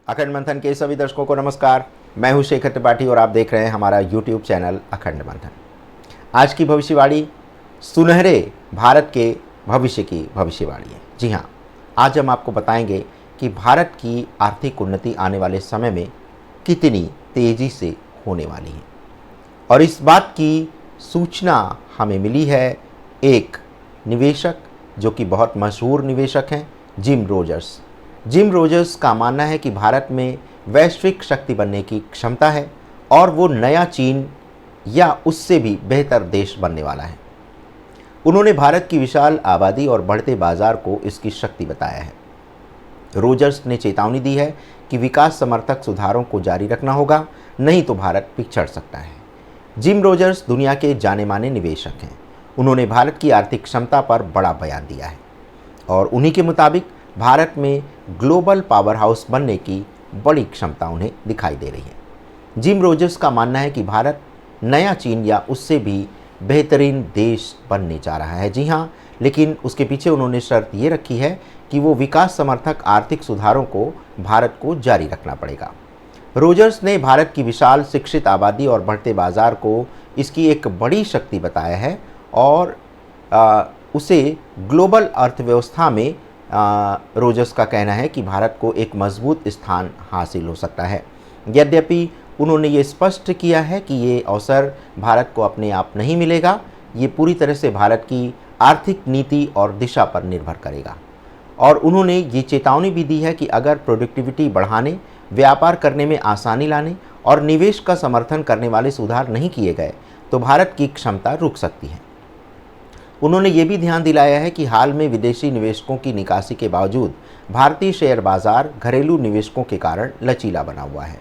अखंड मंथन के सभी दर्शकों को नमस्कार। मैं हूं शेखर त्रिपाठी और आप देख रहे हैं हमारा यूट्यूब चैनल अखंड मंथन। आज की भविष्यवाणी सुनहरे भारत के भविष्य की भविष्यवाणी है। जी हाँ, आज हम आपको बताएंगे कि भारत की आर्थिक उन्नति आने वाले समय में कितनी तेज़ी से होने वाली है। और इस बात की सूचना हमें मिली है एक निवेशक जो कि बहुत मशहूर निवेशक हैं, जिम रोजर्स। जिम रोजर्स का मानना है कि भारत में वैश्विक शक्ति बनने की क्षमता है और वो नया चीन या उससे भी बेहतर देश बनने वाला है। उन्होंने भारत की विशाल आबादी और बढ़ते बाजार को इसकी शक्ति बताया है। रोजर्स ने चेतावनी दी है कि विकास समर्थक सुधारों को जारी रखना होगा, नहीं तो भारत पिछड़ सकता है। जिम रोजर्स दुनिया के जाने माने निवेशक हैं। उन्होंने भारत की आर्थिक क्षमता पर बड़ा बयान दिया है और उन्हीं के मुताबिक भारत में ग्लोबल पावर हाउस बनने की बड़ी क्षमता उन्हें दिखाई दे रही है। जिम रोजर्स का मानना है कि भारत नया चीन या उससे भी बेहतरीन देश बनने जा रहा है। जी हाँ, लेकिन उसके पीछे उन्होंने शर्त ये रखी है कि वो विकास समर्थक आर्थिक सुधारों को भारत को जारी रखना पड़ेगा। रोजर्स ने भारत की विशाल शिक्षित आबादी और बढ़ते बाजार को इसकी एक बड़ी शक्ति बताया है और उसे ग्लोबल अर्थव्यवस्था में रोजर्स का कहना है कि भारत को एक मजबूत स्थान हासिल हो सकता है। यद्यपि उन्होंने ये स्पष्ट किया है कि ये अवसर भारत को अपने आप नहीं मिलेगा, ये पूरी तरह से भारत की आर्थिक नीति और दिशा पर निर्भर करेगा। और उन्होंने ये चेतावनी भी दी है कि अगर प्रोडक्टिविटी बढ़ाने, व्यापार करने में आसानी लाने और निवेश का समर्थन करने वाले सुधार नहीं किए गए तो भारत की क्षमता रुक सकती है। उन्होंने ये भी ध्यान दिलाया है कि हाल में विदेशी निवेशकों की निकासी के बावजूद भारतीय शेयर बाजार घरेलू निवेशकों के कारण लचीला बना हुआ है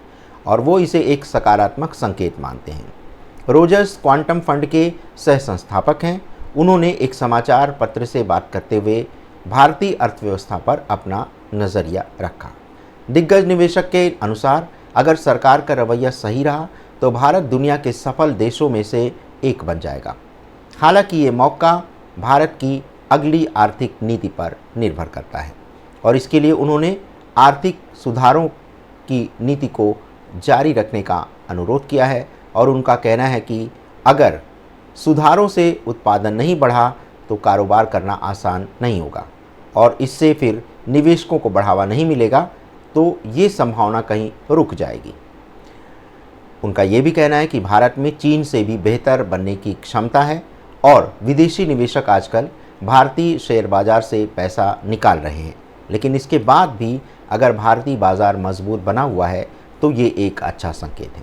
और वो इसे एक सकारात्मक संकेत मानते हैं। रोजर्स क्वांटम फंड के सह संस्थापक हैं। उन्होंने एक समाचार पत्र से बात करते हुए भारतीय अर्थव्यवस्था पर अपना नज़रिया रखा। दिग्गज निवेशक के अनुसार अगर सरकार का रवैया सही रहा तो भारत दुनिया के सफल देशों में से एक बन जाएगा। हालांकि ये मौका भारत की अगली आर्थिक नीति पर निर्भर करता है और इसके लिए उन्होंने आर्थिक सुधारों की नीति को जारी रखने का अनुरोध किया है और उनका कहना है कि अगर सुधारों से उत्पादन नहीं बढ़ा तो कारोबार करना आसान नहीं होगा और इससे फिर निवेशकों को बढ़ावा नहीं मिलेगा तो ये संभावना कहीं रुक जाएगी। उनका ये भी कहना है कि भारत में चीन से भी बेहतर बनने की क्षमता है और विदेशी निवेशक आजकल भारतीय शेयर बाजार से पैसा निकाल रहे हैं, लेकिन इसके बाद भी अगर भारतीय बाजार मजबूत बना हुआ है तो ये एक अच्छा संकेत है।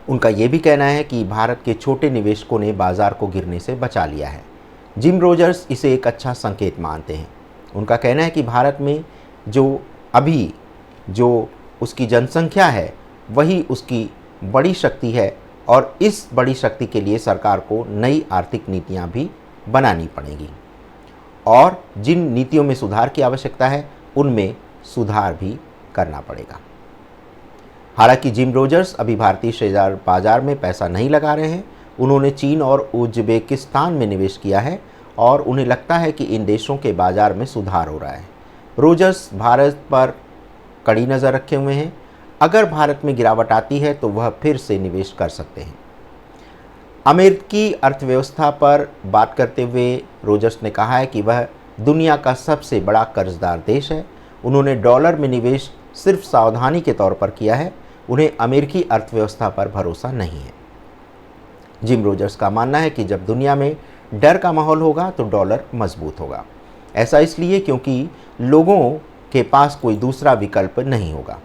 उनका ये भी कहना है कि भारत के छोटे निवेशकों ने बाजार को गिरने से बचा लिया है। जिम रोजर्स इसे एक अच्छा संकेत मानते हैं। उनका कहना है कि भारत में जो उसकी जनसंख्या है वही उसकी बड़ी शक्ति है और इस बड़ी शक्ति के लिए सरकार को नई आर्थिक नीतियां भी बनानी पड़ेंगी और जिन नीतियों में सुधार की आवश्यकता है उनमें सुधार भी करना पड़ेगा। हालांकि जिम रोजर्स अभी भारतीय शेयर बाजार में पैसा नहीं लगा रहे हैं। उन्होंने चीन और उज्बेकिस्तान में निवेश किया है और उन्हें लगता है कि इन देशों के बाजार में सुधार हो रहा है। रोजर्स भारत पर कड़ी नज़र रखे हुए हैं। अगर भारत में गिरावट आती है तो वह फिर से निवेश कर सकते हैं। अमेरिकी अर्थव्यवस्था पर बात करते हुए रोजर्स ने कहा है कि वह दुनिया का सबसे बड़ा कर्जदार देश है। उन्होंने डॉलर में निवेश सिर्फ सावधानी के तौर पर किया है। उन्हें अमेरिकी अर्थव्यवस्था पर भरोसा नहीं है। जिम रोजर्स का मानना है कि जब दुनिया में डर का माहौल होगा तो डॉलर मजबूत होगा। ऐसा इसलिए क्योंकि लोगों के पास कोई दूसरा विकल्प नहीं होगा।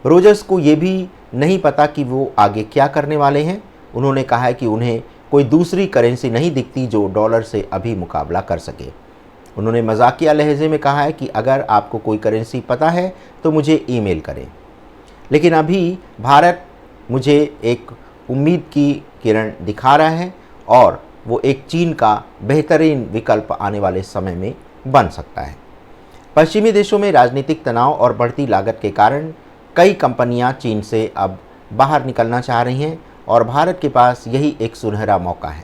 रोजर्स को ये भी नहीं पता कि वो आगे क्या करने वाले हैं। उन्होंने कहा है कि उन्हें कोई दूसरी करेंसी नहीं दिखती जो डॉलर से अभी मुकाबला कर सके। उन्होंने मजाकिया लहजे में कहा है कि अगर आपको कोई करेंसी पता है तो मुझे ईमेल करें, लेकिन अभी भारत मुझे एक उम्मीद की किरण दिखा रहा है और वो एक चीन का बेहतरीन विकल्प आने वाले समय में बन सकता है। पश्चिमी देशों में राजनीतिक तनाव और बढ़ती लागत के कारण कई कंपनियां चीन से अब बाहर निकलना चाह रही हैं और भारत के पास यही एक सुनहरा मौका है।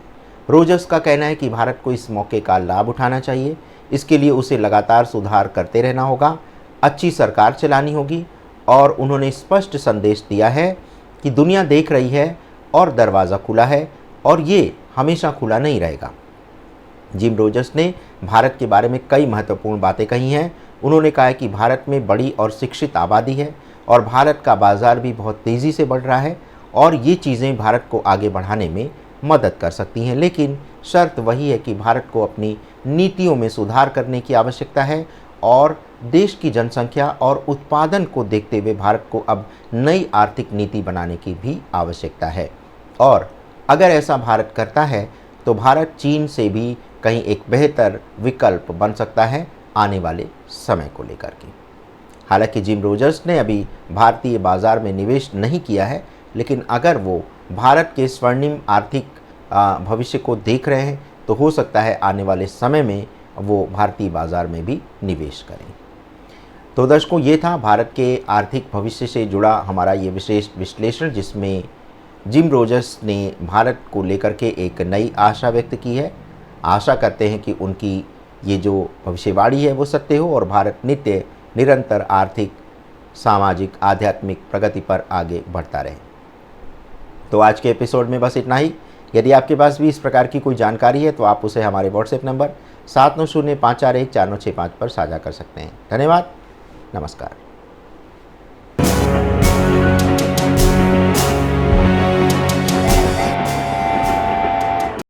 रोजर्स का कहना है कि भारत को इस मौके का लाभ उठाना चाहिए। इसके लिए उसे लगातार सुधार करते रहना होगा अच्छी सरकार चलानी होगी और उन्होंने स्पष्ट संदेश दिया है कि दुनिया देख रही है और दरवाज़ा खुला है और ये हमेशा खुला नहीं रहेगा। जिम रोजर्स ने भारत के बारे में कई महत्वपूर्ण बातें कही हैं। उन्होंने कहा है कि भारत में बड़ी और शिक्षित आबादी है और भारत का बाज़ार भी बहुत तेज़ी से बढ़ रहा है और ये चीज़ें भारत को आगे बढ़ाने में मदद कर सकती हैं, लेकिन शर्त वही है कि भारत को अपनी नीतियों में सुधार करने की आवश्यकता है और देश की जनसंख्या और उत्पादन को देखते हुए भारत को अब नई आर्थिक नीति बनाने की भी आवश्यकता है। और अगर ऐसा भारत करता है तो भारत चीन से भी कहीं एक बेहतर विकल्प बन सकता है आने वाले समय को लेकर के। हालांकि जिम रोजर्स ने अभी भारतीय बाज़ार में निवेश नहीं किया है, लेकिन अगर वो भारत के स्वर्णिम आर्थिक भविष्य को देख रहे हैं तो हो सकता है आने वाले समय में वो भारतीय बाज़ार में भी निवेश करें। तो दर्शकों, ये था भारत के आर्थिक भविष्य से जुड़ा हमारा ये विशेष विश्लेषण, जिसमें जिम रोजर्स ने भारत को लेकर के एक नई आशा व्यक्त की है। आशा करते हैं कि उनकी ये जो भविष्यवाणी है वो सत्य हो और भारत निरंतर आर्थिक, सामाजिक, आध्यात्मिक प्रगति पर आगे बढ़ता रहे। तो आज के एपिसोड में बस इतना ही। यदि आपके पास भी इस प्रकार की कोई जानकारी है तो आप उसे हमारे व्हाट्सएप नंबर 7905414965 पर साझा कर सकते हैं। धन्यवाद। नमस्कार।